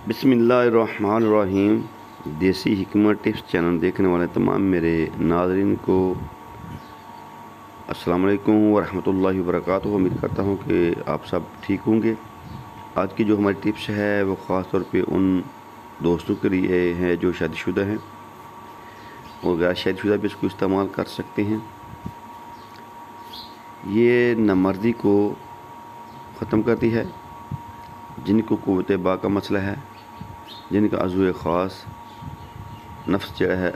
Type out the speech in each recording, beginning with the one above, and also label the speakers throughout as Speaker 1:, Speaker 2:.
Speaker 1: बिस्मिल्लाहिर्रहमानिर्रहीम। देसी हिकमत टिप्स चैनल देखने वाले तमाम मेरे नाज़रीन को अस्सलाम वालेकुम वरहमतुल्लाहि वबरकातुहू। उम्मीद करता हूँ कि आप सब ठीक होंगे। आज की जो हमारी टिप्स है वो ख़ास तौर पे उन दोस्तों के लिए है जो शादीशुदा हैं और गैर शादीशुदा भी इसको इस्तेमाल कर सकते हैं। ये नामर्दी को ख़त्म करती है, जिनको क़ुव्वत बा का मसला है, जिनका अज़्व ख़ास नफ्स जो है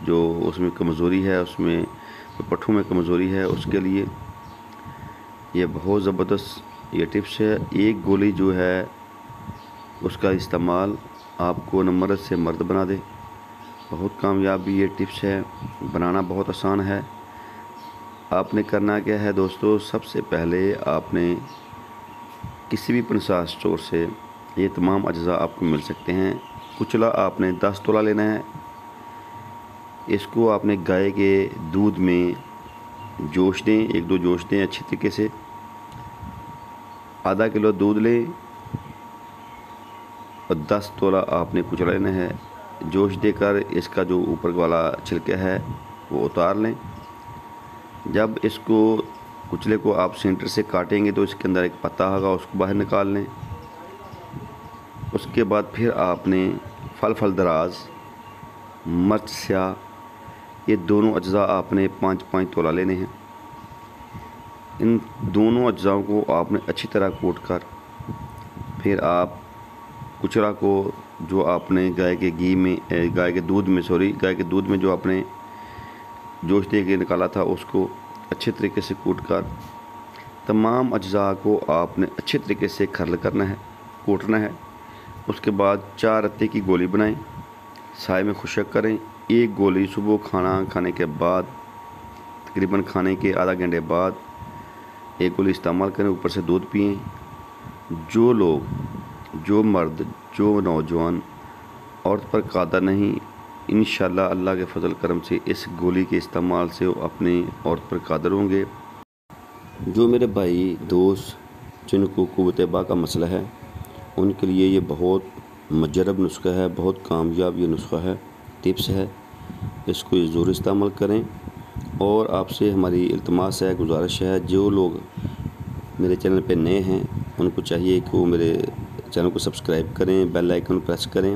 Speaker 1: जो उसमें कमज़ोरी है, उसमें पट्ठों में कमज़ोरी है, उसके लिए ये बहुत ज़बरदस्त ये टिप्स है। एक गोली जो है उसका इस्तेमाल आपको न मर्द से मर्द बना दे। बहुत कामयाब ये टिप्स है, बनाना बहुत आसान है। आपने करना क्या है दोस्तों, सबसे पहले आपने किसी भी पंसार स्टोर से ये तमाम अज्जा आपको मिल सकते हैं। कुचला आपने 10 तोला लेना है। इसको आपने गाय के दूध में जोश दें, 1-2 जोश दें अच्छी तरीके से। आधा किलो दूध लें और 10 तोला आपने कुचला लेना है। जोश देकर इसका जो ऊपर वाला छिलका है वो उतार लें। जब इसको कुचले को आप सेंटर से काटेंगे तो इसके अंदर एक पत्ता होगा, उसको बाहर निकाल लें। उसके बाद फिर आपने फल दराज, मिर्च स्याह, ये दोनों अज्जा आपने 5-5 तोला लेने हैं। इन दोनों अज्जाओं को आपने अच्छी तरह कोट कर फिर आप कुचला को जो आपने गाय के दूध में जो आपने जोश दे के निकाला था उसको अच्छे तरीके से कूट कर तमाम अज्जा को आपने अच्छे तरीके से खरल करना है, कूटना है। उसके बाद 4 रत्ते की गोली बनाएं, साए में खुशक करें। एक गोली सुबह खाना खाने के बाद, तकरीबन खाने के आधा घंटे बाद एक गोली इस्तेमाल करें। ऊपर से दूध पिएं। जो लोग, जो मर्द, जो नौजवान औरत पर कादर नहीं, इंशाअल्लाह अल्लाह के फजल करम से इस गोली के इस्तेमाल से वो अपने औरत पर कादर होंगे। जो मेरे भाई दोस्त जिनको क़ुव्वत बा का मसला है उनके लिए ये बहुत मुजरब नुस्खा है, बहुत कामयाब ये नुस्खा है, टिप्स है। इसको ज़रूर इस्तेमाल करें। और आपसे हमारी इल्तमास है, गुजारिश है, जो लोग मेरे चैनल पे नए हैं उनको चाहिए कि वो मेरे चैनल को सब्सक्राइब करें, बेल आइकन प्रेस करें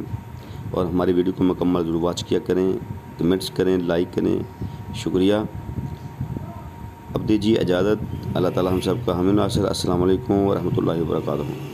Speaker 1: और हमारी वीडियो को मुकम्मल ज़रूर वॉच किया करें, कमेंट्स करें, लाइक करें। शुक्रिया। अब दीजिए इजाज़त। अल्लाह ताला हम सब का हामी नासिर। अस्सलाम वालेकुम व रहमतुल्लाहि व बरकातुहू।